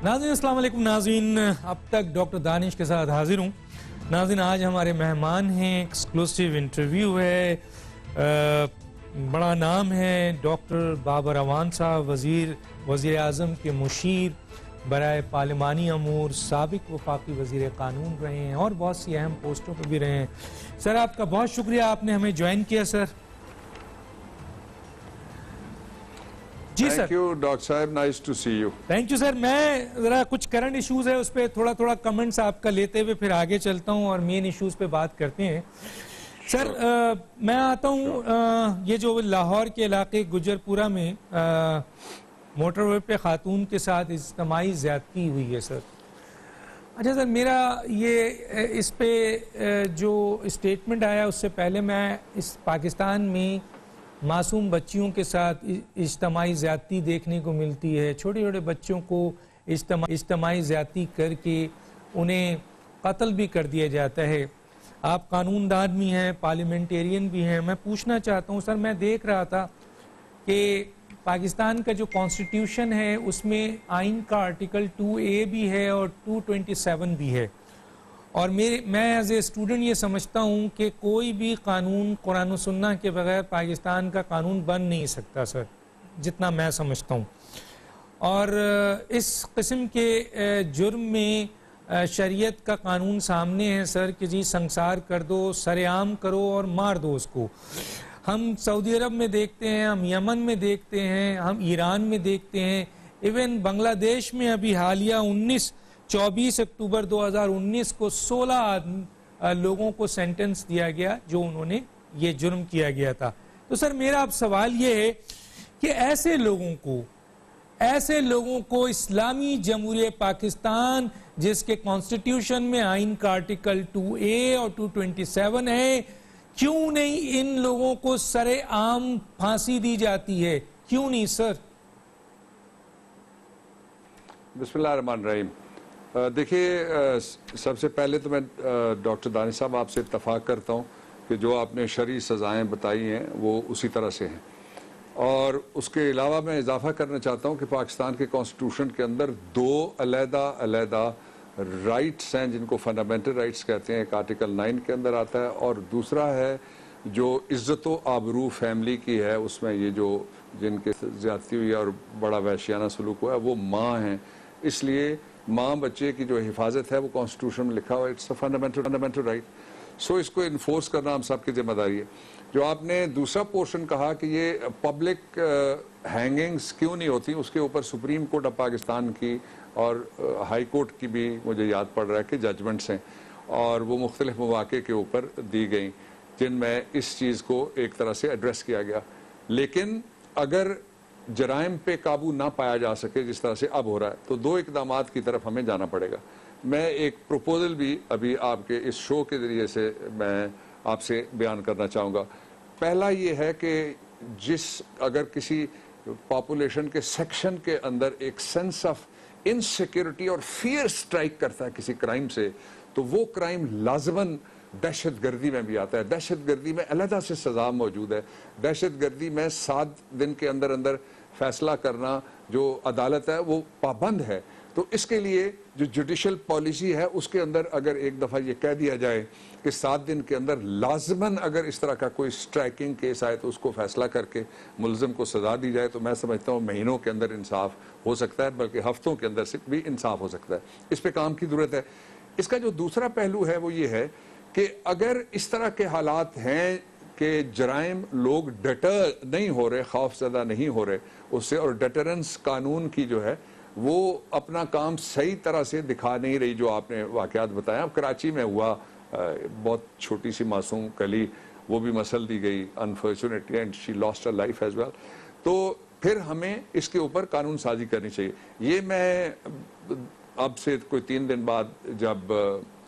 ناظرین السلام علیکم. ناظرین اب تک ڈاکٹر دانش کے ساتھ حاضر ہوں. ناظرین آج ہمارے مہمان ہیں, ایکسکلوسیو انٹرویو ہے, بڑا نام ہے ڈاکٹر بابر اعوان صاحب, وزیر اعظم کے مشیر برائے پارلیمانی امور, سابق وفاقی وزیر قانون رہے ہیں اور بہت سی اہم پوسٹوں پہ بھی رہے ہیں. سر آپ کا بہت شکریہ, آپ نے ہمیں جوائن کیا. سر جی سر. تھینک یو ڈاکٹر صاحب, nice to see you. Thank you sir. میں ذرا کچھ کرنٹ ایشوز ہے اس پہ تھوڑا کمنٹس آپ کا لیتے ہوئے پھر آگے چلتا ہوں اور مین ایشوز پہ بات کرتے ہیں. سر میں آتا ہوں, یہ جو لاہور کے علاقے گجرپورہ میں موٹر وے پہ خاتون کے ساتھ اجتماعی زیادتی ہوئی ہے سر. اچھا سر, میرا یہ اس پہ جو اسٹیٹمنٹ آیا اس سے پہلے میں اس پاکستان میں معصوم بچیوں کے ساتھ اجتماعی زیادتی دیکھنے کو ملتی ہے. چھوٹے چھوٹے بچوں کو اجتماعی زیادتی کر کے انہیں قتل بھی کر دیا جاتا ہے. آپ قانون دان بھی ہیں, پارلیمنٹیرین بھی ہیں. میں پوچھنا چاہتا ہوں سر, میں دیکھ رہا تھا کہ پاکستان کا جو کانسٹیٹیوشن ہے اس میں آئین کا آرٹیکل 2A بھی ہے اور 227 بھی ہے, اور میں ایز اے اسٹوڈنٹ یہ سمجھتا ہوں کہ کوئی بھی قانون قرآن و سنہ کے بغیر پاکستان کا قانون بن نہیں سکتا سر, جتنا میں سمجھتا ہوں. اور اس قسم کے جرم میں شریعت کا قانون سامنے ہے سر کہ جی سنسار کر دو, سر عام کرو اور مار دو اس کو. ہم سعودی عرب میں دیکھتے ہیں, ہم یمن میں دیکھتے ہیں, ہم ایران میں دیکھتے ہیں, ایون بنگلہ دیش میں ابھی حالیہ 24 اکتوبر 2019 کو 16 لوگوں کو سینٹنس دیا گیا جو انہوں نے یہ جرم کیا گیا تھا. تو سر میرا اب سوال یہ ہے کہ ایسے لوگوں کو اسلامی جمہوریہ پاکستان جس کے کانسٹیٹیوشن میں آئین کا آرٹیکل 2A اور 227 ہے, کیوں نہیں ان لوگوں کو سر عام پھانسی دی جاتی ہے؟ کیوں نہیں سر؟ بسم اللہ الرحمن الرحیم. دیکھیے, سب سے پہلے تو میں ڈاکٹر دانش صاحب آپ سے اتفاق کرتا ہوں کہ جو آپ نے شرعی سزائیں بتائی ہیں وہ اسی طرح سے ہیں, اور اس کے علاوہ میں اضافہ کرنا چاہتا ہوں کہ پاکستان کے کانسٹیٹیوشن کے اندر 2 علیحدہ رائٹس ہیں جن کو فنڈامنٹل رائٹس کہتے ہیں. ایک آرٹیکل 9 کے اندر آتا ہے اور دوسرا ہے جو عزت و آبرو فیملی کی ہے, اس میں یہ جو جن کے زیادتی ہوئی ہے اور بڑا وحشیانہ سلوک ہوا ہے وہ ماں ہیں. اس لیے ماں بچے کی جو حفاظت ہے وہ کانسٹیٹیوشن میں لکھا ہوا ہے, اٹس اے فنڈامنٹل رائٹ. سو اس کو انفورس کرنا ہم سب کی ذمہ داری ہے. جو آپ نے دوسرا پورشن کہا کہ یہ پبلک ہینگنگز کیوں نہیں ہوتی, اس کے اوپر سپریم کورٹ آف پاکستان کی اور ہائی کورٹ کی بھی مجھے یاد پڑ رہا ہے کہ ججمنٹس ہیں, اور وہ مختلف مواقع کے اوپر دی گئیں جن میں اس چیز کو ایک طرح سے ایڈریس کیا گیا. لیکن اگر جرائم پہ قابو نہ پایا جا سکے جس طرح سے اب ہو رہا ہے تو 2 اقدامات کی طرف ہمیں جانا پڑے گا. میں ایک پروپوزل بھی ابھی آپ کے اس شو کے ذریعے سے میں آپ سے بیان کرنا چاہوں گا. پہلا یہ ہے کہ اگر کسی پاپولیشن کے سیکشن کے اندر ایک سینس آف انسیکیورٹی اور فیئر سٹرائک کرتا ہے کسی کرائم سے, تو وہ کرائم لازماً دہشت گردی میں بھی آتا ہے. دہشت گردی میں علیحدہ سے سزا موجود ہے. دہشت گردی میں 7 دن کے اندر فیصلہ کرنا جو عدالت ہے وہ پابند ہے. تو اس کے لیے جو جوڈیشل پالیسی ہے اس کے اندر اگر ایک دفعہ یہ کہہ دیا جائے کہ 7 دن کے اندر لازماً اگر اس طرح کا کوئی سٹرائکنگ کیس آئے تو اس کو فیصلہ کر کے ملزم کو سزا دی جائے, تو میں سمجھتا ہوں مہینوں کے اندر انصاف ہو سکتا ہے, بلکہ ہفتوں کے اندر سے بھی انصاف ہو سکتا ہے. اس پہ کام کی ضرورت ہے. اس کا جو دوسرا پہلو ہے وہ یہ ہے کہ اگر اس طرح کے حالات ہیں کہ جرائم لوگ ڈٹر نہیں ہو رہے, خوف زدہ نہیں ہو رہے اس سے, اور ڈیٹرنس قانون کی جو ہے وہ اپنا کام صحیح طرح سے دکھا نہیں رہی, جو آپ نے واقعات بتایا. اب کراچی میں ہوا, بہت چھوٹی سی معصوم کلی, وہ بھی مسل دی گئی unfortunately and she lost her life as well. تو پھر ہمیں اس کے اوپر قانون سازی کرنی چاہیے. یہ میں اب سے کوئی 3 دن بعد جب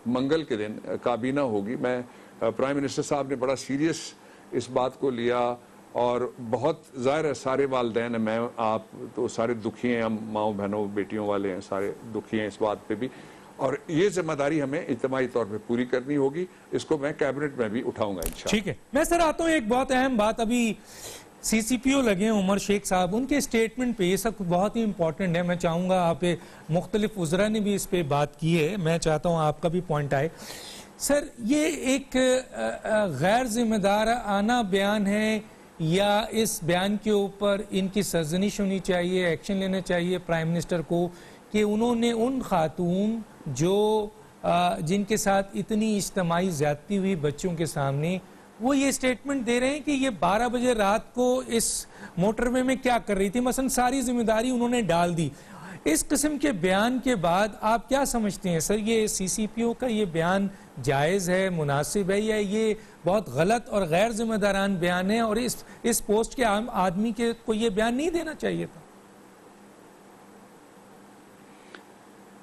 منگل کے دن کابینہ ہوگی, میں پرائم منسٹر صاحب نے بڑا سیریس اس بات کو لیا, اور بہت ظاہر ہے سارے والدین ہیں, میں آپ تو سارے دکھی ہیں, ہم ماؤں بہنوں بیٹیوں والے ہیں, سارے دکھی ہیں اس بات پہ بھی, اور یہ ذمہ داری ہمیں اجتماعی طور پہ پوری کرنی ہوگی. اس کو میں کیبنٹ میں بھی اٹھاؤں گا انشاءاللہ. ٹھیک ہے. میں سر آتا ہوں, ایک بہت اہم بات ابھی CCPO لگے ہیں عمر شیخ صاحب، ان کے اسٹیٹمنٹ پہ یہ سب بہت ہی امپورٹنٹ ہے. میں چاہوں گا آپ مختلف وزراء نے بھی اس پہ بات کی ہے، میں چاہتا ہوں آپ کا بھی پوائنٹ آئے. سر یہ ایک غیر ذمہ دارانہ بیان ہے یا اس بیان کے اوپر ان کی سرزنش ہونی چاہیے، ایکشن لینا چاہیے پرائم منسٹر کو کہ انہوں نے ان خاتون جو جن کے ساتھ اتنی اجتماعی زیادتی ہوئی بچوں کے سامنے، وہ یہ سٹیٹمنٹ دے رہے ہیں کہ یہ 12 بجے رات کو اس موٹر وے میں کیا کر رہی تھی، مثلا ساری ذمہ داری انہوں نے ڈال دی. اس قسم کے بیان کے بعد آپ کیا سمجھتے ہیں سر، یہ CCPO کا یہ بیان جائز ہے، مناسب ہے، یا یہ بہت غلط اور غیر ذمہ داران بیان ہے اور اس پوسٹ کے عام آدمی کو یہ بیان نہیں دینا چاہیے تھا؟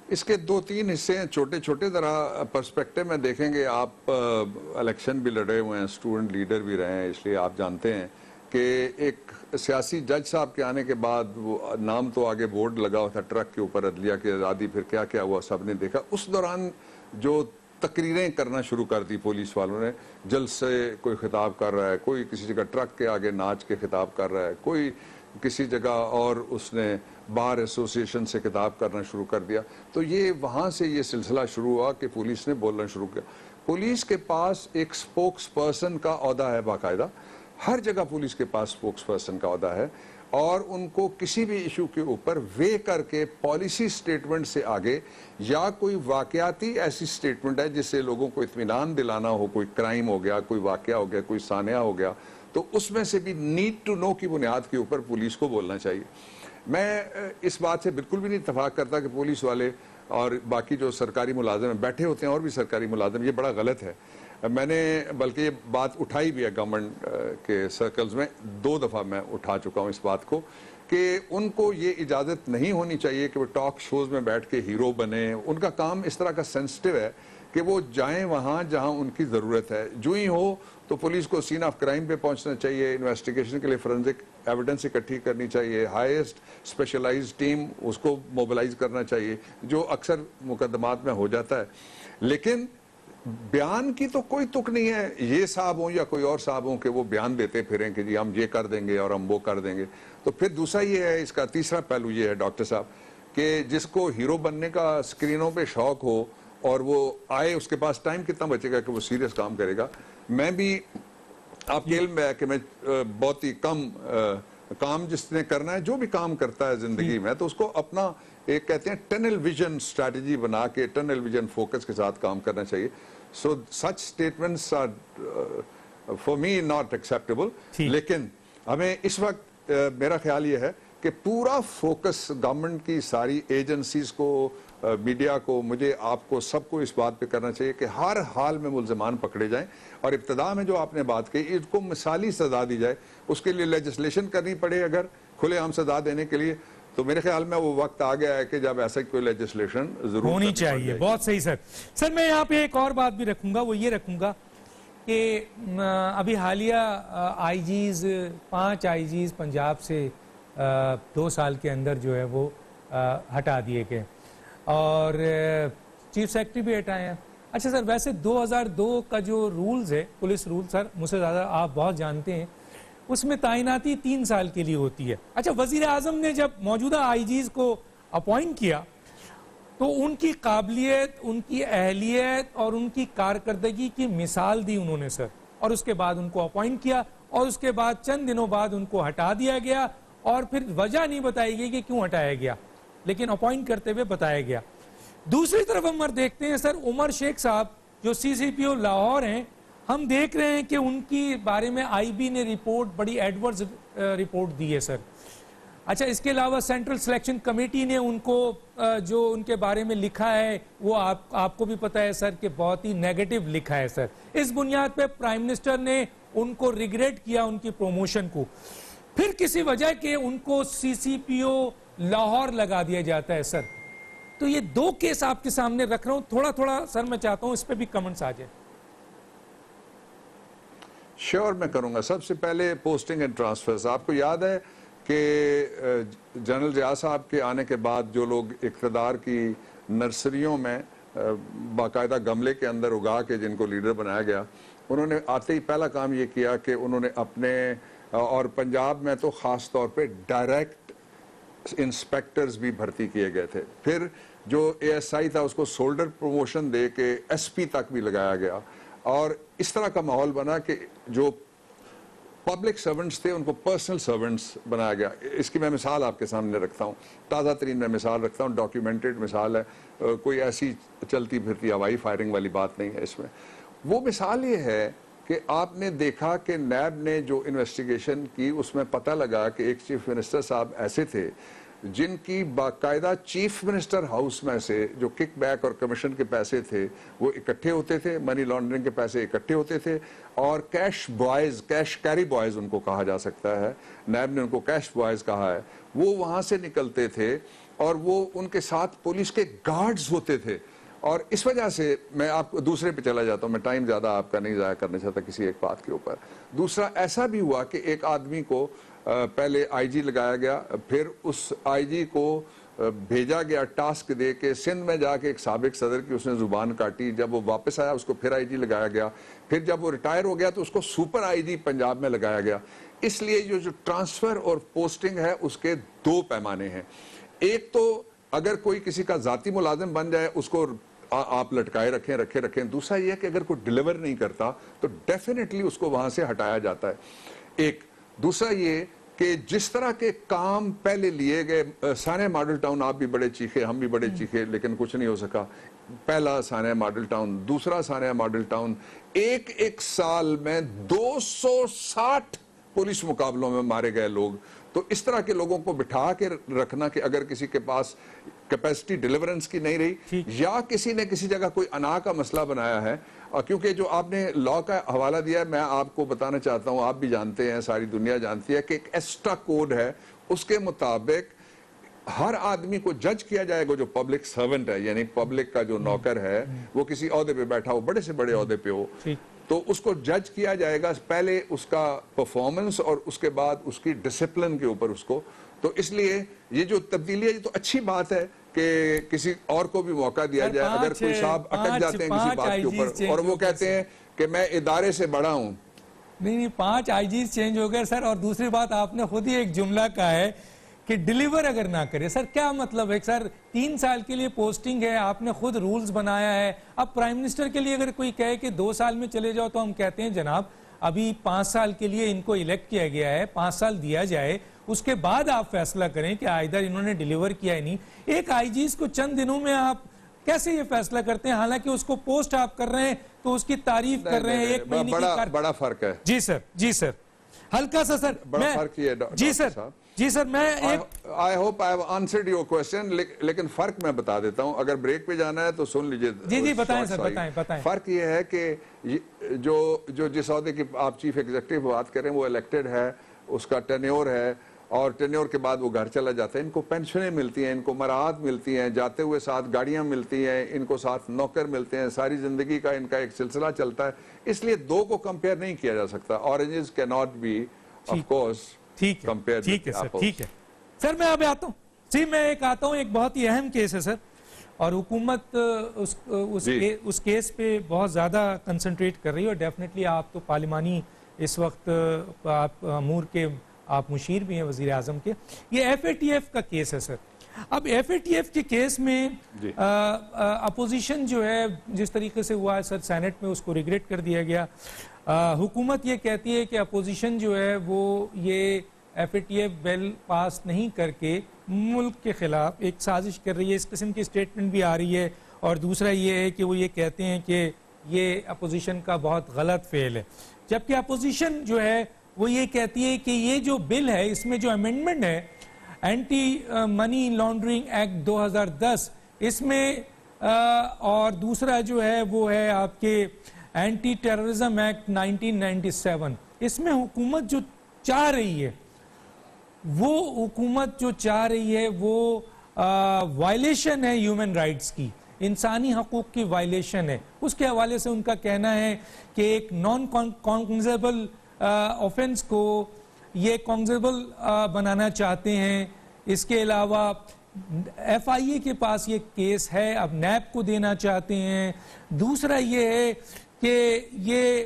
اس کے 2-3 حصے ہیں چھوٹے چھوٹے. ذرا پرسپیکٹو میں دیکھیں گے. آپ الیکشن بھی لڑے ہوئے ہیں، اسٹوڈنٹ لیڈر بھی رہے ہیں، اس لیے آپ جانتے ہیں کہ ایک سیاسی جج صاحب کے آنے کے بعد وہ نام تو آگے بورڈ لگا ہوا تھا ٹرک کے اوپر، عدلیہ کی آزادی، پھر کیا کیا ہوا سب نے دیکھا. اس دوران جو تقریریں کرنا شروع کر دی پولیس والوں نے، جلد سے کوئی خطاب کر رہا ہے، کوئی کسی جگہ ٹرک کے آگے ناچ کے خطاب کر رہا ہے، کوئی کسی جگہ اور اس نے بار ایسوسیشن سے خطاب کرنا شروع کر دیا. تو یہ وہاں سے یہ سلسلہ شروع ہوا کہ پولیس نے بولنا شروع کیا. پولیس کے پاس ایک سپوکس پرسن کا عہدہ ہے باقاعدہ، ہر جگہ پولیس کے پاس سپوکس پرسن کا عہدہ ہے، اور ان کو کسی بھی ایشو کے اوپر وے کر کے پالیسی سٹیٹمنٹ سے آگے، یا کوئی واقعاتی ایسی سٹیٹمنٹ ہے جس سے لوگوں کو اطمینان دلانا ہو، کوئی کرائم ہو گیا، کوئی واقعہ ہو گیا، کوئی سانحہ ہو گیا، تو اس میں سے بھی نیڈ ٹو نو کی بنیاد کے اوپر پولیس کو بولنا چاہیے. میں اس بات سے بالکل بھی نہیں اتفاق کرتا کہ پولیس والے اور باقی جو سرکاری ملازم ہیں بیٹھے ہوتے ہیں، اور بھی سرکاری ملازم، یہ بڑا غلط ہے. میں نے بلکہ یہ بات اٹھائی بھی ہے گورنمنٹ کے سرکلز میں، 2 دفعہ میں اٹھا چکا ہوں اس بات کو، کہ ان کو یہ اجازت نہیں ہونی چاہیے کہ وہ ٹاک شوز میں بیٹھ کے ہیرو بنے. ان کا کام اس طرح کا سینسٹیو ہے کہ وہ جائیں وہاں جہاں ان کی ضرورت ہے. جو ہی ہو تو پولیس کو سین آف کرائم پہ پہنچنا چاہیے، انویسٹیگیشن کے لیے فورنزک ایویڈنس اکٹھی کرنی چاہیے، ہائیسٹ اسپیشلائز ٹیم اس کو موبلائز کرنا چاہیے، جو اکثر مقدمات میں ہو جاتا ہے. لیکن بیان کی تو کوئی تک نہیں ہے، یہ صاحب ہوں یا کوئی اور صاحب ہوں کہ وہ بیان دیتے پھریں کہ جی ہم یہ کر دیں گے اور ہم وہ کر دیں گے. تو پھر دوسرا یہ ہے، اس کا تیسرا پہلو یہ ہے ڈاکٹر صاحب، کہ جس کو ہیرو بننے کا اسکرینوں پہ شوق ہو اور وہ آئے، اس کے پاس ٹائم کتنا بچے گا کہ وہ سیریس کام کرے گا. میں بھی، آپ کے علم میں ہے کہ میں بہت ہی کم کام جس نے کرنا ہے، جو بھی کام کرتا ہے زندگی میں، تو اس کو اپنا ایک کہتے ہیں ٹنل ویژن اسٹریٹجی بنا کے، ٹنل ویژن فوکس کے ساتھ کام کرنا چاہیے. So such statements are for me not acceptable. لیکن ہمیں اس وقت میرا خیال یہ ہے کہ پورا فوکس گورنمنٹ کی ساری ایجنسیز کو، میڈیا کو، مجھے، آپ کو، سب کو اس بات پہ کرنا چاہیے کہ ہر حال میں ملزمان پکڑے جائیں، اور ابتدا میں جو آپ نے بات کی، اس کو مثالی سزا دی جائے. اس کے لیے لیجسلیشن کرنی پڑے اگر کھلے عام سزا دینے کے لیے، تو میرے خیال میں وہ وقت آ گیا ہے کہ جب ایسا کوئی لیجسلیشن ضرور ہونی چاہیے. بہت صحیح سر. سر میں یہاں پہ ایک اور بات بھی رکھوں گا، وہ یہ رکھوں گا کہ ابھی حالیہ آئی جیز، 5 آئی جیز پنجاب سے 2 سال کے اندر جو ہے وہ ہٹا دیے گئے، اور چیف سیکرٹری بھی ہٹائے ہیں. اچھا سر، ویسے 2002 کا جو رولز ہے، پولیس رول، سر مجھ سے زیادہ آپ بہت جانتے ہیں، اس میں تعیناتی 3 سال کے لیے ہوتی ہے. اچھا، وزیر اعظم نے جب موجودہ آئی جیز کو اپوائنٹ کیا تو ان کی قابلیت، ان کی اہلیت اور ان کی کارکردگی کی مثال دی انہوں نے سر، اور اس کے بعد ان کو اپوائنٹ کیا، اور اس کے بعد چند دنوں بعد ان کو ہٹا دیا گیا، اور پھر وجہ نہیں بتائی گئی کہ کیوں ہٹایا گیا، لیکن اپوائنٹ کرتے ہوئے بتایا گیا. دوسری طرف ہم دیکھتے ہیں سر، عمر شیخ صاحب جو CCPO لاہور ہیں، ہم دیکھ رہے ہیں کہ ان کی بارے میں IB نے رپورٹ، بڑی ایڈورس رپورٹ دی ہے سر. اچھا، اس کے علاوہ سینٹرل سلیکشن کمیٹی نے ان کو جو ان کے بارے میں لکھا ہے، وہ آپ کو بھی پتہ ہے سر کہ بہت ہی نیگیٹو لکھا ہے سر. اس بنیاد پہ پرائم منسٹر نے ان کو ریگریٹ کیا، ان کی پروموشن کو. پھر کسی وجہ کے ان کو CCPO لاہور لگا دیا جاتا ہے سر. تو یہ 2 کیس آپ کے سامنے رکھ رہا ہوں، تھوڑا تھوڑا سر میں چاہتا ہوں اس پہ بھی کمنٹس آ جائیں. شیور میں کروں گا. سب سے پہلے پوسٹنگ اینڈ ٹرانسفرز. آپ کو یاد ہے کہ جنرل ضیاء صاحب کے آنے کے بعد جو لوگ اقتدار کی نرسریوں میں باقاعدہ گملے کے اندر اگا کے جن کو لیڈر بنایا گیا، انہوں نے آتے ہی پہلا کام یہ کیا کہ انہوں نے اپنے اور پنجاب میں تو خاص طور پہ ڈائریکٹ انسپیکٹرز بھی بھرتی کیے گئے تھے. پھر جو اے ایس آئی تھا اس کو سولڈر پروموشن دے کے ایس پی تک بھی لگایا گیا, اور اس طرح کا ماحول بنا کہ جو پبلک سرونٹس تھے ان کو پرسنل سرونٹس بنایا گیا. اس کی میں مثال آپ کے سامنے رکھتا ہوں, تازہ ترین میں مثال رکھتا ہوں, ڈاکیومنٹڈ مثال ہے, کوئی ایسی چلتی پھرتی ہوائی فائرنگ والی بات نہیں ہے اس میں. وہ مثال یہ ہے کہ آپ نے دیکھا کہ نیب نے جو انویسٹیگیشن کی اس میں پتہ لگا کہ ایک چیف منسٹر صاحب ایسے تھے جن کی باقاعدہ چیف منسٹر ہاؤس میں سے جو کک بیک اور کمیشن کے پیسے تھے وہ اکٹھے ہوتے تھے, منی لانڈرنگ کے پیسے اکٹھے ہوتے تھے, اور cash boys, cash carry boys in کو کہا جا سکتا ہے, نیب نے ان کو کیش بوائز کہا ہے, وہ وہاں سے نکلتے تھے اور وہ ان کے ساتھ پولیس کے گارڈز ہوتے تھے. اور اس وجہ سے میں آپ کو دوسرے پہ چلا جاتا ہوں, میں ٹائم زیادہ آپ کا نہیں ضائع کرنا چاہتا کسی ایک بات کے اوپر. دوسرا ایسا بھی ہوا کہ ایک آدمی کو پہلے آئی جی لگایا گیا, پھر اس آئی جی کو بھیجا گیا ٹاسک دے کے سندھ میں جا کے ایک سابق صدر کی اس نے زبان کاٹی, جب وہ واپس آیا اس کو پھر آئی جی لگایا گیا, پھر جب وہ ریٹائر ہو گیا تو اس کو سپر آئی جی پنجاب میں لگایا گیا. اس لیے جو ٹرانسفر اور پوسٹنگ ہے اس کے دو پیمانے ہیں. ایک تو اگر کوئی کسی کا ذاتی ملازم بن جائے اس کو آپ لٹکائے رکھیں. دوسرا یہ ہے کہ اگر کوئی ڈیلیور نہیں کرتا تو ڈیفینیٹلی اس کو وہاں سے ہٹایا جاتا ہے. ایک دوسرا یہ کہ جس طرح کے کام پہلے لیے گئے, سانحہ ماڈل ٹاؤن آپ بھی بڑے چیخے, ہم بھی بڑے چیخے, لیکن کچھ نہیں ہو سکا. پہلا سانحہ ماڈل ٹاؤن, دوسرا سانحہ ماڈل ٹاؤن, ایک سال میں 260 پولیس مقابلوں میں مارے گئے لوگ. تو اس طرح کے لوگوں کو بٹھا کے رکھنا کہ اگر کسی کے پاس کیپیسٹی ڈیلیورنس کی نہیں رہی یا کسی نے کسی جگہ کوئی انا کا مسئلہ بنایا ہے, کیونکہ جو آپ نے لا کا حوالہ دیا ہے میں آپ کو بتانا چاہتا ہوں, آپ بھی جانتے ہیں, ساری دنیا جانتی ہے کہ ایک ایسٹا کوڈ ہے, اس کے مطابق ہر آدمی کو جج کیا جائے گا جو پبلک سرونٹ ہے, یعنی پبلک کا جو نوکر ہے, وہ کسی عہدے پہ بیٹھا ہو, بڑے سے بڑے عہدے پہ ہو, تو اس کو جج کیا جائے گا پہلے اس کا پرفارمنس اور اس کے بعد اس کی ڈسپلن کے اوپر اس کو. تو اس لیے یہ جو تبدیلی ہے یہ تو اچھی بات ہے کہ کسی اور کو بھی موقع دیا جائے. اگر کوئی صاحب اٹک جاتے ہیں کسی بات کے اوپر اور وہ کہتے ہیں کہ میں ادارے سے بڑا ہوں. نہیں 5 آئی جیز چینج ہو گئے سر. اور دوسری بات آپ نے خود ہی ایک جملہ کہا ہے کہ ڈیلیور اگر نہ کرے. سر کیا مطلب ہے سر؟ 3 سال کے لیے پوسٹنگ ہے, آپ نے خود رولز بنایا ہے. اب پرائم منسٹر کے لیے اگر کوئی کہے کہ 2 سال میں چلے جاؤ تو ہم کہتے ہیں جناب ابھی 5 سال کے لیے ان کو الیکٹ کیا گیا ہے, 5 سال دیا جائے, اس کے بعد آپ فیصلہ کریں کہ ادھر انہوں نے ڈیلیور کیا ہے نہیں. ایک آئی جیز کو چند دنوں میں آپ کیسے یہ فیصلہ کرتے ہیں, حالانکہ اس کو پوسٹ آپ کر رہے ہیں تو اس کی تعریف کر رہے ہیں, 1 مہینے کی بڑا فرق ہے. جی سر ہلکا سا سر, بڑا فرق یہ ہے. جی سر میں I hope I have answered your question, لیکن فرق میں بتا دیتا ہوں. اگر بریک پہ جانا ہے تو سن لیجئے. جی بتائیں سر, بتائیں. فرق یہ ہے کہ جو جس عہدے کی آپ چیف ایگزیکٹو بات کریں وہ الیکٹڈ ہے, اس کا ٹینیور ہے, اور ٹینیور کے بعد وہ گھر چلا جاتا ہے. ان کو پینشنیں ملتی ہیں, ان کو مراعات ملتی ہیں, جاتے ہوئے ساتھ گاڑیاں ملتی ہیں, ان کو ساتھ نوکر ملتے ہیں, ساری زندگی کا ان کا ایک سلسلہ چلتا ہے. اس لیے دو کو کمپیئر نہیں کیا جا سکتا. Oranges cannot be of course compared with apples. ٹھیک ہے سر. میں اب آتا ہوں, میں ایک آتا ہوں, ایک بہت ہی اہم کیس ہے سر, اور حکومت اس کیس پہ بہت زیادہ کنسنٹریٹ کر رہی ہے, اور ڈیفینیٹلی آپ تو پارلیمانی اس وقت آپ امور کے آپ مشیر بھی ہیں وزیر اعظم کے. یہ ایف اے ٹی ایف کا کیس ہے سر. اب ایف اے ٹی ایف کے کیس میں اپوزیشن جو ہے جس طریقے سے ہوا ہے سر, سینٹ میں اس کو ریگریٹ کر دیا گیا. حکومت یہ کہتی ہے کہ اپوزیشن جو ہے وہ یہ ایف اے ٹی ایف بل پاس نہیں کر کے ملک کے خلاف ایک سازش کر رہی ہے. اس قسم کی سٹیٹمنٹ بھی آ رہی ہے. اور دوسرا یہ ہے کہ وہ یہ کہتے ہیں کہ یہ اپوزیشن کا بہت غلط فعل ہے, جبکہ اپوزیشن جو ہے وہ یہ کہتی ہے کہ یہ جو بل ہے اس میں جو امینڈمنٹ ہے اینٹی منی لانڈرنگ ایکٹ 2010 اس میں, اور دوسرا جو ہے وہ ہے آپ کے اینٹی ٹیررزم ایکٹ 1997, اس میں حکومت جو چاہ رہی ہے وہ وائلیشن ہے ہیومن رائٹس کی, انسانی حقوق کی وائلیشن ہے. اس کے حوالے سے ان کا کہنا ہے کہ ایک نان کانگزیبل آفینس کو یہ کانگزیبل بنانا چاہتے ہیں. اس کے علاوہ ایف آئی اے کے پاس یہ کیس ہے, اب نیب کو دینا چاہتے ہیں. دوسرا یہ ہے کہ یہ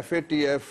FATF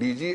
DG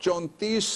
34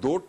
2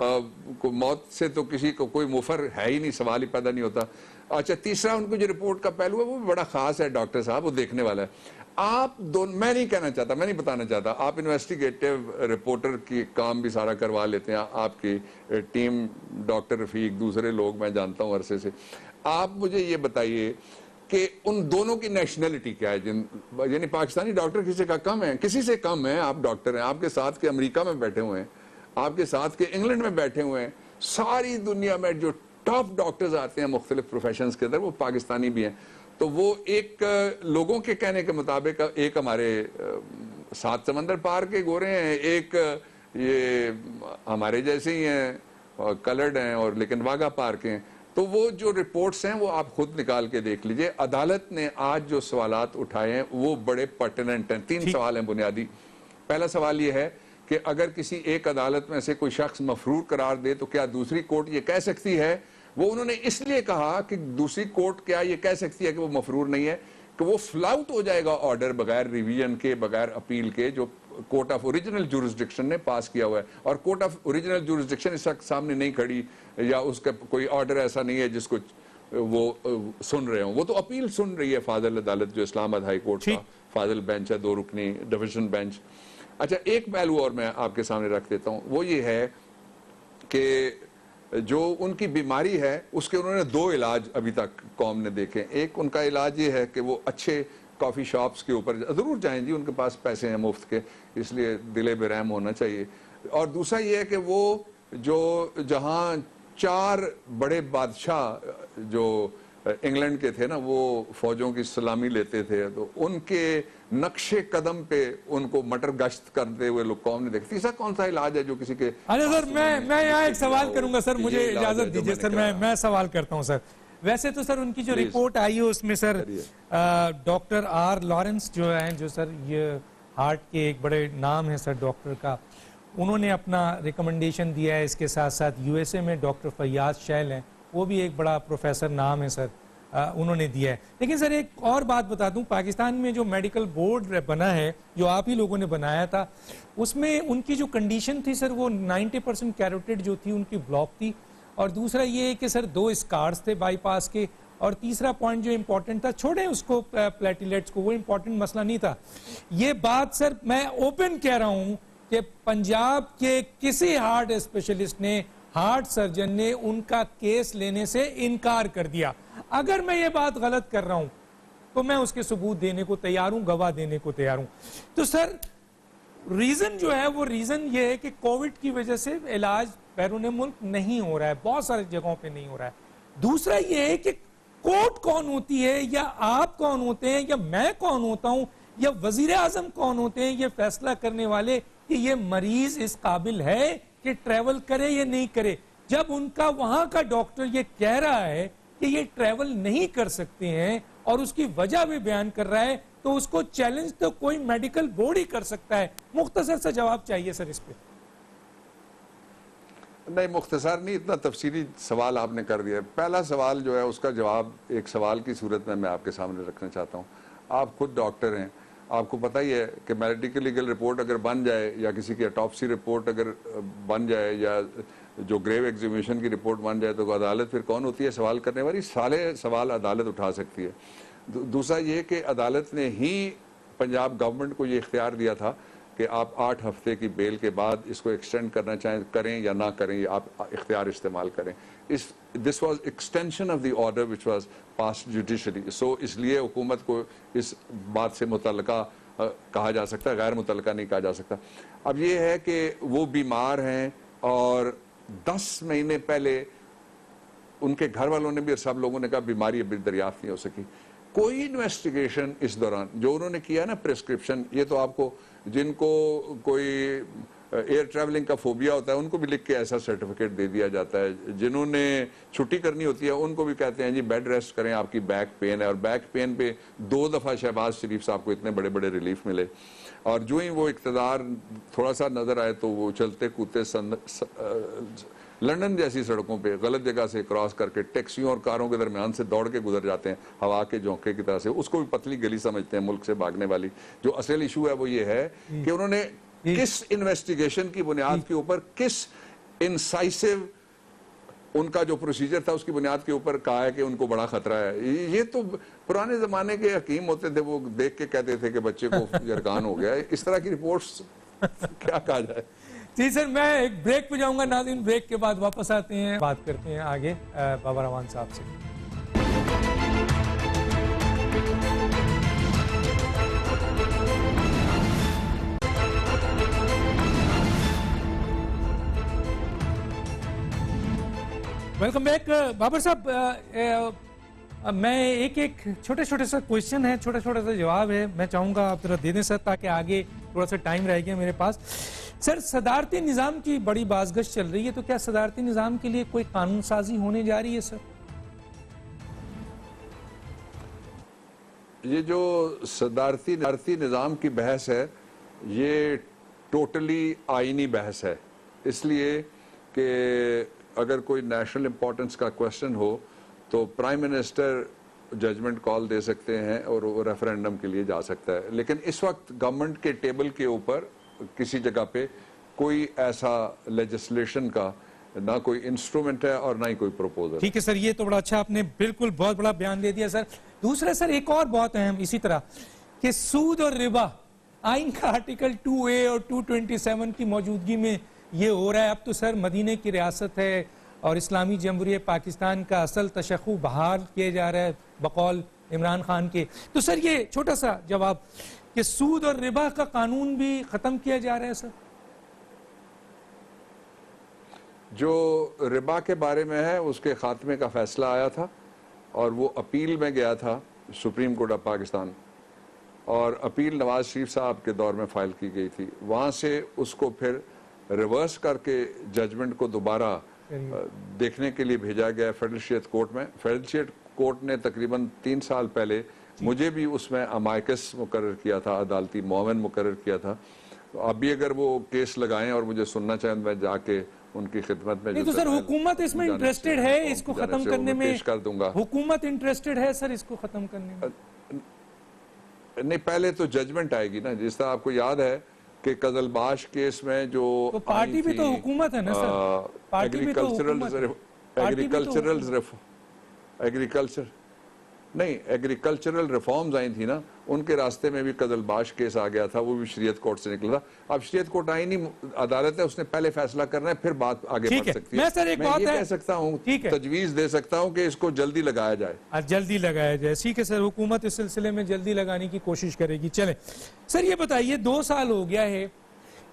موت سے تو کسی کو کوئی مفر ہے ہی نہیں, سوال ہی پیدا نہیں ہوتا. اچھا, تیسرا ان کو جو رپورٹ کا پہلو ہے وہ بھی بڑا خاص ہے ڈاکٹر صاحب, وہ دیکھنے والا ہے. آپ میں نہیں کہنا چاہتا, میں نہیں بتانا چاہتا, آپ انویسٹیگیٹو رپورٹر کی کام بھی سارا کروا لیتے ہیں, آپ کی ٹیم, ڈاکٹر رفیق, دوسرے لوگ میں جانتا ہوں عرصے سے. آپ مجھے یہ بتائیے کہ ان دونوں کی نیشنلٹی کیا ہے, یعنی پاکستانی ڈاکٹر کسی کا کم ہے, کسی سے کم ہے, آپ ڈاکٹر ہیں, آپ کے ساتھ کے امریکہ میں بیٹھے ہوئے ہیں, آپ کے ساتھ کے انگلینڈ میں بیٹھے ہوئے ہیں, ساری دنیا میں جو ٹاپ ڈاکٹرز آتے ہیں مختلف پروفیشنز کے اندر وہ پاکستانی بھی ہیں. تو وہ ایک لوگوں کے کہنے کے مطابق ایک ہمارے 7 سمندر پار کے گورے ہیں, ایک یہ ہمارے جیسے ہی ہیں, کلرڈ ہیں, اور لیکن واگا پار کے ہیں. تو وہ جو رپورٹس ہیں وہ آپ خود نکال کے دیکھ لیجئے. عدالت نے آج جو سوالات اٹھائے ہیں وہ بڑے پرٹیننٹ ہیں. 3 سوال ہیں بنیادی. پہلا سوال یہ ہے کہ اگر کسی ایک عدالت میں سے کوئی شخص مفرور قرار دے تو کیا دوسری کورٹ یہ کہہ سکتی ہے, وہ انہوں نے اس لیے کہا کہ دوسری کورٹ کیا یہ کہہ سکتی ہے کہ وہ مفرور نہیں ہے, کہ وہ فلاؤٹ ہو جائے گا آرڈر بغیر ریویژن کے, بغیر اپیل کے, جو کورٹ آف اوریجنل جورسڈکشن نے پاس کیا ہوا ہے. اور کورٹ آف اوریجنل جورسڈکشن اس وقت سامنے نہیں کھڑی, یا اس کا کوئی آرڈر ایسا نہیں ہے جس کو وہ سن رہے ہوں. وہ تو اپیل سن رہی ہے فاضل عدالت, جو اسلام آباد ہائی کورٹ کا فاضل بینچ ہے, 2 رکنی ڈویژن بینچ. اچھا, ایک پہلو اور میں آپ کے سامنے رکھ دیتا ہوں, وہ یہ ہے کہ جو ان کی بیماری ہے اس کے انہوں نے 2 علاج ابھی تک قوم نے دیکھے. ایک ان کا علاج یہ ہے کہ وہ اچھے کافی شاپس کے اوپر ضرور جائیں جی, ان کے پاس پیسے ہیں مفت کے, اس لیے دل برحم ہونا چاہیے. اور دوسرا یہ ہے کہ وہ جو جہاں 4 بڑے بادشاہ جو انگلینڈ کے تھے نا, وہ فوجوں کی سلامی لیتے تھے, تو ان کے نقش قدم پہ ان کو مٹر گشت کرتے ہوئے لوگ قوم نے دیکھا. تیسرا کون سا علاج ہے جو کسی کے... ارے سر, میں یہاں ایک سوال کروں گا سر, مجھے اجازت دیجیے سر, میں سوال کرتا ہوں سر. ویسے تو سر ان کی جو رپورٹ آئی ہے اس میں سر ڈاکٹر آر لارنس جو ہیں, جو سر یہ ہارٹ کے ایک بڑے نام ہے سر ڈاکٹر کا, انہوں نے اپنا ریکمنڈیشن دیا ہے. اس کے ساتھ ساتھ USA میں ڈاکٹر فیاض شیل ہیں, وہ بھی ایک بڑا پروفیسر نام ہے سر, انہوں نے دیا ہے. لیکن سر ایک اور بات بتا دوں, پاکستان میں جو میڈیکل بورڈ بنا ہے, جو آپ ہی لوگوں نے بنایا تھا, اس میں ان کی جو کنڈیشن تھی سر, وہ 90% کیروٹیڈ جو تھی ان کی بلاک تھی. اور دوسرا یہ ہے کہ سر 2 اسکارز تھے بائی پاس کے. اور تیسرا پوائنٹ جو امپورٹنٹ تھا, چھوڑیں اس کو پلیٹیلیٹس کو, وہ امپورٹنٹ مسئلہ نہیں تھا. یہ بات سر میں اوپن کہہ رہا ہوں کہ پنجاب کے کسی ہارٹ اسپیشلسٹ نے, ہارٹ سرجن نے ان کا کیس لینے سے انکار کر دیا. اگر میں یہ بات غلط کر رہا ہوں تو میں اس کے ثبوت دینے کو تیار ہوں, گواہ دینے کو تیار ہوں. تو سر ریزن جو ہے وہ ریزن یہ ہے کہ کووڈ کی وجہ سے علاج بیرون ملک نہیں ہو رہا ہے, بہت سارے جگہوں پہ نہیں ہو رہا ہے. دوسرا یہ ہے کہ کورٹ کون ہوتی ہے, یا آپ کون ہوتے ہیں, یا میں کون ہوتا ہوں, یا وزیر اعظم کون ہوتے ہیں یہ فیصلہ کرنے والے کہ یہ مریض اس قابل ہے کہ ٹریول کرے یا نہیں کرے. جب ان کا وہاں کا ڈاکٹر یہ کہہ رہا ہے کہ یہ ٹریول نہیں کر سکتے ہیں اور اس کی وجہ بھی بیان کر رہا ہے, تو اس کو چیلنج تو کوئی میڈیکل بورڈ ہی کر سکتا ہے. مختصر سا جواب چاہیے سر اس پہ. نہیں, مختصر نہیں, اتنا تفصیلی سوال آپ نے کر دیا. پہلا سوال جو ہے اس کا جواب ایک سوال کی صورت میں آپ کے سامنے رکھنا چاہتا ہوں. آپ خود ڈاکٹر ہیں, آپ کو پتہ ہی ہے کہ میڈیکل لیگل رپورٹ اگر بن جائے, یا کسی کی اٹاپسی رپورٹ اگر بن جائے, یا جو گریو ایگزیمیشن کی رپورٹ بن جائے, تو عدالت پھر کون ہوتی ہے سوال کرنے والی؟ سارے سوال عدالت اٹھا سکتی ہے. دوسرا یہ کہ عدالت نے ہی پنجاب گورنمنٹ کو یہ اختیار دیا تھا کہ آپ 8 ہفتے کی بیل کے بعد اس کو ایکسٹینڈ کرنا چاہیں, کریں یا نہ کریں, یہ آپ اختیار استعمال کریں. This was extension of the order which was passed judicially. So اس لیے حکومت کو اس بات سے متعلقہ کہا جا سکتا ہے, غیر متعلقہ نہیں کہا جا سکتا. اب یہ ہے کہ وہ بیمار ہیں اور 10 مہینے پہلے ان کے گھر والوں نے بھی اور سب لوگوں نے کہا بیماری ابھی دریافت نہیں ہو سکی. کوئی انویسٹیگیشن اس دوران جو انہوں نے کیا نا پریسکرپشن, یہ تو آپ کو جن کو کوئی ایئر ٹریولنگ کا فوبیا ہوتا ہے ان کو بھی لکھ کے ایسا سرٹیفکیٹ دے دیا جاتا ہے. جنہوں نے چھٹی کرنی ہوتی ہے ان کو بھی کہتے ہیں جی بیڈ ریسٹ کریں, آپ کی بیک پین ہے. اور بیک پین پہ 2 دفعہ شہباز شریف صاحب کو اتنے بڑے بڑے ریلیف ملے, اور جو ہی وہ اقتدار تھوڑا سا نظر آئے تو وہ چلتے کودتے لندن جیسی سڑکوں پہ غلط جگہ سے کراس کر کے ٹیکسیوں اور کاروں کے درمیان سے دوڑ کے گزر جاتے ہیں ہوا کے جھونکے کی طرح سے. اس کو بھی پتلی گلی سمجھتے ہیں ملک سے بھاگنے والی. جو اصل ایشو ہے وہ یہ ہے کہ انہوں نے کس انویسٹیگیشن کی بنیاد کے اوپر کس انسائسو ان کا جو پروسیجر تھا اس کی بنیاد کے اوپر کہا ہے کہ ان کو بڑا خطرہ ہے. یہ تو پرانے زمانے کے حکیم ہوتے تھے, وہ دیکھ کے کہتے تھے کہ بچے کو یرغان ہو گیا ہے. اس طرح کی رپورٹس کیا کہا جائے. جی سر, میں ایک بریک پہ جاؤں گا. ناظرین, بریک کے بعد واپس آتے ہیں, بات کرتے ہیں آگے بابر امان صاحب سے. Welcome back. بابر صاحب, میں ایک چھوٹے سا کوشچن ہے, چھوٹا سا جواب ہے, میں چاہوں گا آپ ذرا دے دیں سر, تاکہ آگے تھوڑا سا ٹائم رہ گیا میرے پاس. سر, صدارتی نظام کی بڑی بازگشت چل رہی ہے, تو کیا صدارتی نظام کے لیے کوئی قانون سازی ہونے جا رہی ہے سر؟ یہ جو صدارتی نظام کی بحث ہے یہ ٹوٹلی آئینی بحث ہے, اس لیے کہ اگر کوئی نیشنل امپورٹنس کا کوشچن ہو تو پرائم منسٹر ججمنٹ کال دے سکتے ہیں اور وہ ریفرینڈم کے لیے جا سکتا ہے. لیکن اس وقت گورنمنٹ کے ٹیبل کے اوپر کسی جگہ پہ کوئی ایسا لیجسلیشن کا نہ کوئی انسٹرومنٹ ہے اور نہ ہی کوئی پروپوزل. ٹھیک ہے سر, یہ تو بڑا اچھا, آپ نے بالکل بہت بڑا بیان دے دیا سر. دوسرا سر, ایک اور بہت اہم اسی طرح کہ سود اور ربا آئین کا آرٹیکل 2A اور 227 کی موجودگی میں یہ ہو رہا ہے. اب تو سر مدینے کی ریاست ہے اور اسلامی جمہوریہ پاکستان کا اصل تشخص بحال کیا جا رہا ہے بقول عمران خان کے. تو سر, یہ چھوٹا سا جواب کہ سود اور ربا کا قانون بھی ختم کیا جا رہا ہے سر. جو ربا کے بارے میں ہے اس کے خاتمے کا فیصلہ آیا تھا اور وہ اپیل میں گیا تھا سپریم کورٹ آف پاکستان, اور اپیل نواز شریف صاحب کے دور میں فائل کی گئی تھی. وہاں سے اس کو پھر ریورس کر کے ججمنٹ کو دوبارہ دیکھنے کے لیے بھیجا گیا فیڈرل کورٹ میں. فیڈرل کورٹ نے تقریباً 3 سال پہلے مجھے بھی اس میں امائکس مقرر کیا تھا, عدالتی معاون مقرر کیا تھا. ابھی اگر وہ کیس لگائیں اور مجھے سننا چاہیں میں جا کے ان کی خدمت میں. نہیں تو سر, حکومت اس میں انٹرسٹڈ ہے اس کو ختم کرنے میں, پیش کر دوں گا. حکومت انٹرسٹڈ ہے سر اس کو ختم کرنے میں. نہیں, پہلے تو ججمنٹ آئے گی نا. جس طرح آپ کو یاد ہے کہ قزلباش کیس میں جو پارٹی بھی تو حکومت ہے نا سر, ایگریکلچرل ریفارمز آئی تھی نا, ان کے راستے میں بھی قزلباش کیس آ گیا تھا, وہ بھی شریعت کورٹ سے نکلا تھا. اب شریعت کورٹ آئینی عدالت ہے, اس نے پہلے فیصلہ کرنا ہے, پھر بات آگے بڑھ سکتی ہے. میں یہ کہہ سکتا ہوں, تجویز دے سکتا ہوں کہ اس کو جلدی لگایا جائے. جلدی لگایا جائے, ٹھیک ہے سر. حکومت اس سلسلے میں جلدی لگانے کی کوشش کرے گی. چلیں سر, یہ بتائیے 2 سال ہو گیا ہے,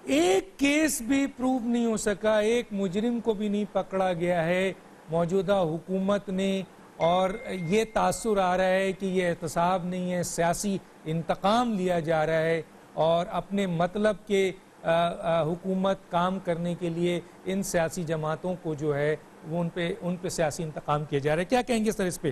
ایک کیس بھی پروو نہیں ہو سکا, ایک مجرم کو بھی نہیں پکڑا گیا ہے موجودہ حکومت نے, اور یہ تاثر آ رہا ہے کہ یہ احتساب نہیں ہے, سیاسی انتقام لیا جا رہا ہے, اور اپنے مطلب کے حکومت کام کرنے کے لیے ان سیاسی جماعتوں کو جو ہے وہ ان پہ سیاسی انتقام کیا جا رہا ہے. کیا کہیں گے سر اس پہ؟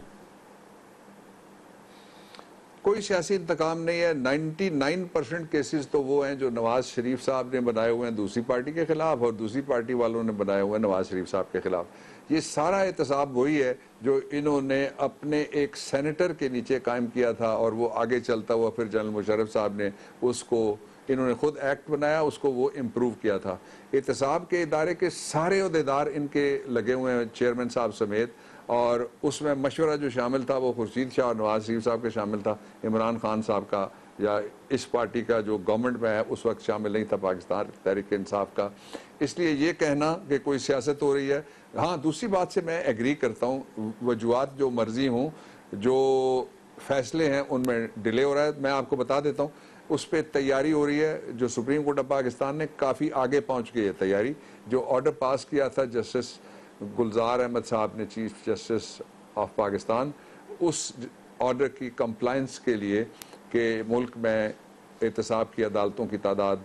کوئی سیاسی انتقام نہیں ہے. 99% کیسز تو وہ ہیں جو نواز شریف صاحب نے بنائے ہوئے ہیں دوسری پارٹی کے خلاف, اور دوسری پارٹی والوں نے بنائے ہوئے ہیں نواز شریف صاحب کے خلاف. یہ سارا احتساب وہی ہے جو انہوں نے اپنے ایک سینیٹر کے نیچے قائم کیا تھا, اور وہ آگے چلتا ہوا پھر جنرل مشرف صاحب نے اس کو, انہوں نے خود ایکٹ بنایا, اس کو وہ امپروو کیا تھا. احتساب کے ادارے کے سارے عہدیدار ان کے لگے ہوئے ہیں, چیئرمین صاحب سمیت, اور اس میں مشورہ جو شامل تھا وہ خورشید شاہ اور نواز شریف صاحب کے شامل تھا. عمران خان صاحب کا یا اس پارٹی کا جو گورنمنٹ میں ہے اس وقت شامل نہیں تھا, پاکستان تحریک انصاف کا. اس لیے یہ کہنا کہ کوئی سیاست ہو رہی ہے, ہاں دوسری بات سے میں ایگری کرتا ہوں, وجوہات جو مرضی ہوں, جو فیصلے ہیں ان میں ڈیلے ہو رہا ہے. میں آپ کو بتا دیتا ہوں, اس پہ تیاری ہو رہی ہے. جو سپریم کورٹ آف پاکستان نے کافی آگے پہنچ گئی ہے تیاری. جو آرڈر پاس کیا تھا جسٹس گلزار احمد صاحب نے, چیف جسٹس آف پاکستان, اس آرڈر کی کمپلائنس کے لیے کہ ملک میں احتساب کی عدالتوں کی تعداد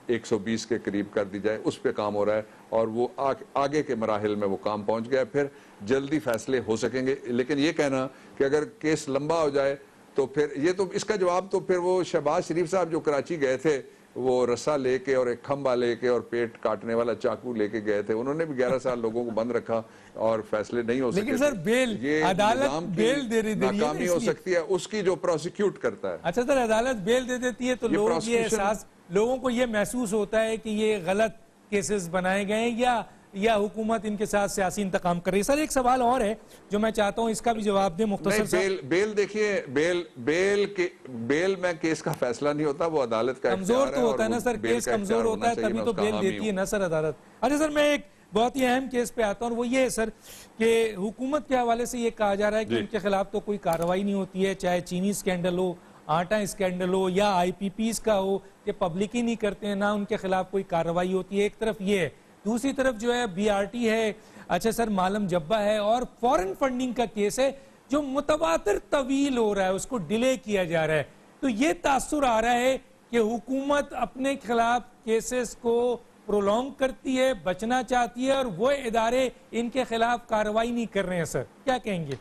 120 کے قریب کر دی جائے, اس پہ کام ہو رہا ہے, اور وہ آگے کے مراحل میں وہ کام پہنچ گیا. پھر جلدی فیصلے ہو سکیں گے. لیکن یہ کہنا کہ اگر کیس لمبا ہو جائے تو پھر یہ تو اس کا جواب تو پھر وہ شہباز شریف صاحب جو کراچی گئے تھے, وہ رسا لے کے اور ایک کھمبا لے کے اور پیٹ کاٹنے والا چاقو لے کے گئے تھے, انہوں نے بھی 11 سال لوگوں کو بند رکھا اور فیصلے نہیں ہو سکے. لیکن سر بیل, عدالت بیل دے رہی ہے, ناکامی ہو سکتی ہے اس کی جو پروسیکیوٹ کرتا ہے. اچھا سر, عدالت بیل دے دیتی ہے تو لوگوں کو یہ محسوس ہوتا ہے کہ یہ غلط کیسز بنائے گئے ہیں, یا یا حکومت ان کے ساتھ سیاسی انتقام کر رہی ہے؟ سر ایک سوال اور ہے جو میں چاہتا ہوں اس کا بھی جواب دیں مختصر سا. بیل دیکھیے، بیل میں کیس کا فیصلہ نہیں ہوتا، وہ عدالت کا کمزور تو ہوتا ہے نا سر، کیس کمزور ہوتا ہے تبھی تو بیل دیتی ہے نا سر عدالت. اچھا سر، میں ایک بہت ہی اہم کیس پہ آتا ہوں اور وہ یہ ہے سر کہ حکومت کے حوالے سے یہ کہا جا رہا ہے کہ ان کے خلاف تو کوئی کارروائی نہیں ہوتی ہے، چاہے چینی اسکینڈل ہو، آٹا اسکینڈل ہو یا آئی پی پیز کا ہو، کہ پبلک ہی نہیں کرتے ہیں، نہ ان کے خلاف کوئی کارروائی ہوتی ہے. ایک طرف یہ ہے، دوسری طرف جو ہے بی آر ٹی ہے، اچھا سر معلم جبہ ہے، اور فورن فنڈنگ کا کیس ہے جو متواتر طویل ہو رہا ہے، اس کو ڈیلے کیا جا رہا ہے. تو یہ تاثر آ رہا ہے کہ حکومت اپنے خلاف کیسز کو پرولونگ کرتی ہے، بچنا چاہتی ہے، اور وہ ادارے ان کے خلاف کارروائی نہیں کر رہے ہیں. سر کیا کہیں گے؟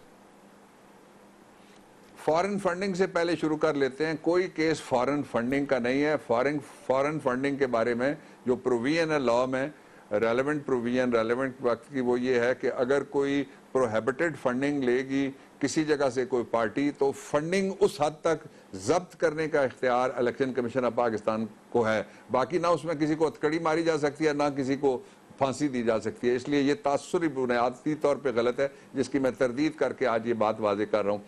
فارن فنڈنگ سے پہلے شروع کر لیتے ہیں. کوئی کیس فارن فنڈنگ کا نہیں ہے. فارن فنڈنگ کے بارے میں جو پروویژن ہے لاء میں، ریلیونٹ پروویژن ریلیونٹ وقت کی، وہ یہ ہے کہ اگر کوئی پروہیبٹڈ فنڈنگ لے گی کسی جگہ سے کوئی پارٹی، تو فنڈنگ اس حد تک ضبط کرنے کا اختیار الیکشن کمیشن آف پاکستان کو ہے. باقی نہ اس میں کسی کو ہتھکڑی ماری جا سکتی ہے، نہ کسی کو پھانسی دی جا سکتی ہے. اس لیے یہ تاثری بنیادی طور پہ غلط ہے، جس کی میں تردید کر کے آج یہ بات واضح کر رہا ہوں.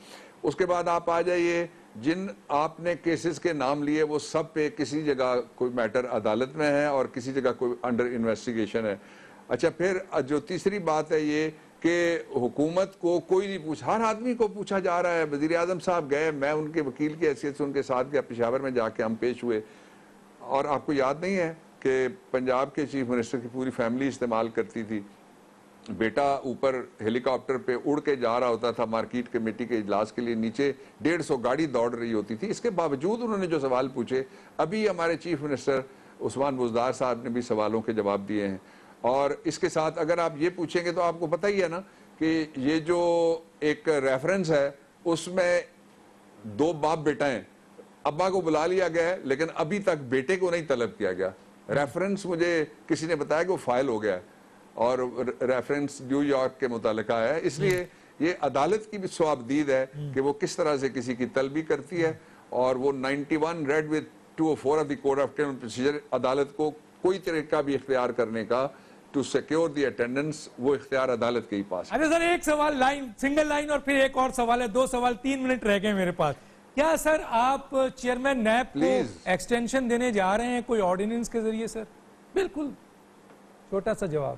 اس کے بعد آپ آ جائیے، جن آپ نے کیسز کے نام لیے وہ سب پہ کسی جگہ کوئی میٹر عدالت میں ہے اور کسی جگہ کوئی انڈر انویسٹیگیشن ہے. اچھا، پھر جو تیسری بات ہے یہ کہ حکومت کو کوئی نہیں پوچھا، ہر آدمی کو پوچھا جا رہا ہے. وزیر اعظم صاحب گئے، میں ان کے وکیل کی حیثیت سے ان کے ساتھ گیا، پشاور میں جا کے ہم پیش ہوئے. اور آپ کو یاد نہیں ہے کہ پنجاب کے چیف منسٹر کی پوری فیملی استعمال کرتی تھی. بیٹا اوپر ہیلی کاپٹر پہ اڑ کے جا رہا ہوتا تھا مارکیٹ کمیٹی کے اجلاس کے لیے، نیچے 150 گاڑی دوڑ رہی ہوتی تھی. اس کے باوجود انہوں نے جو سوال پوچھے، ابھی ہمارے چیف منسٹر عثمان بزدار صاحب نے بھی سوالوں کے جواب دیے ہیں. اور اس کے ساتھ اگر آپ یہ پوچھیں گے تو آپ کو پتہ ہی ہے نا کہ یہ جو ایک ریفرنس ہے اس میں 2 باپ بیٹا ہیں. ابا کو بلا لیا گیا ہے لیکن ابھی تک بیٹے کو نہیں طلب کیا گیا. ریفرنس مجھے کسی نے بتایا کہ وہ فائل ہو گیا ہے اور ریفرنس نیو یارک کے متعلقہ ہے. اس لیے یہ عدالت کی بھی سوابدید ہے کہ وہ کس طرح سے کسی کی طلبی کرتی ہے. اور وہ 91 read with 204 of the code of criminal procedure, عدالت کو کوئی طریقہ بھی اختیار کرنے کا ٹو سیکیور دی اٹینڈنس، وہ اختیار عدالت کے ہی پاس. اچھا سر، ایک سوال سنگل لائن اور پھر ایک اور سوال ہے. 2 سوال، 3 منٹ رہ گئے میرے پاس. کیا سر آپ چیئرمین نیب کو ایکسٹینشن دینے جا رہے ہیں کوئی آرڈیننس کے ذریعے؟ سر بالکل چھوٹا سا جواب.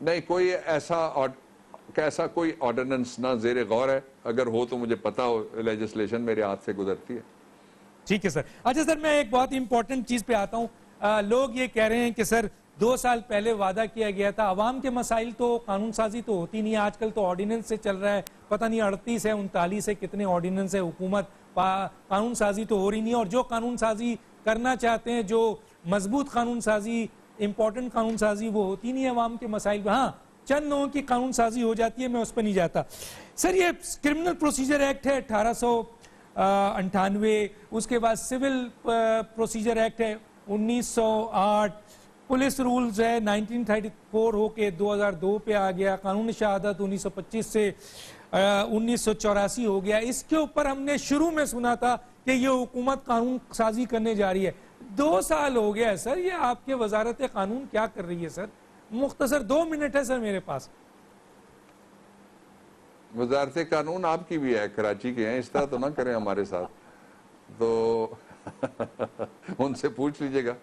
نہیں، کوئی ایسا کوئی آرڈیننس نہ زیر غور ہے. اگر ہو تو مجھے پتا ہو، لیجسلیشن میرے ہاتھ سے گزرتی ہے. ٹھیک ہے سر. اچھا سر، میں ایک بہت امپورٹنٹ چیز پہ آتا ہوں. لوگ یہ کہہ رہے ہیں کہ سر 2 سال پہلے وعدہ کیا گیا تھا. عوام کے مسائل تو قانون سازی تو ہوتی نہیں ہے، آج کل تو آرڈیننس سے چل رہا ہے. پتہ نہیں 38 ہے 39 ہے کتنے آرڈیننس ہے. حکومت قانون سازی تو ہو رہی نہیں ہے، اور جو قانون سازی کرنا چاہتے ہیں، جو مضبوط قانون سازی، امپورٹنٹ قانون سازی، وہ ہوتی نہیں ہے عوام کے مسائل. ہاں چند لوگوں کی قانون سازی ہو جاتی ہے، میں اس پہ نہیں جاتا. سر یہ کرمنل پروسیجر ایکٹ ہے 1898، اس کے بعد سول پروسیجر ایکٹ ہے 1908، پولیس رولز ہے 1934 ہو کے 2002 پہ آ گیا، قانون شہادت 1925 سے 1984 ہو گیا. اس کے اوپر ہم نے شروع میں سنا تھا کہ یہ حکومت قانون سازی کرنے جا رہی ہے. 2 سال ہو گیا ہے سر، یہ آپ کے وزارت قانون کیا کر رہی ہے سر؟ مختصر 2 منٹ ہے سر میرے پاس. وزارت قانون آپ کی بھی ہے، کراچی کے ہیں، اس طرح تو نہ کریں ہمارے ساتھ. تو ان سے پوچھ لیجئے گا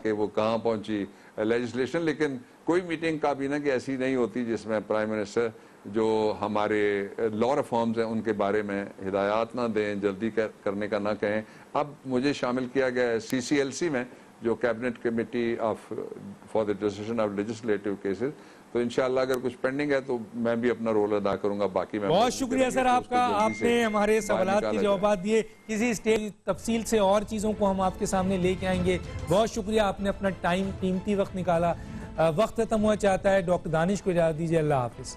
کہ وہ کہاں پہنچی لیجسلیشن. لیکن کوئی میٹنگ کابینہ کی ایسی نہیں ہوتی جس میں پرائم منسٹر جو ہمارے لا ریفارمز ہیں ان کے بارے میں ہدایات نہ دیں، جلدی کرنے کا نہ کہیں. اب مجھے شامل کیا گیا ہے CCLC میں، جو cabinet committee for the decision of legislative cases. تو انشاءاللہ اگر کچھ پینڈنگ ہے تو میں بھی اپنا رول ادا کروں گا. باقی میں بہت شکریہ سر آپ کا، آپ نے ہمارے سوالات کے جوابات دیے. کسی اسٹیج تفصیل سے اور چیزوں کو ہم آپ کے سامنے لے کے آئیں گے. بہت شکریہ، آپ نے اپنا ٹائم، قیمتی وقت نکالا. وقت ختم ہوا چاہتا ہے. ڈاکٹر دانش کو اجازت دیجیے. اللہ حافظ.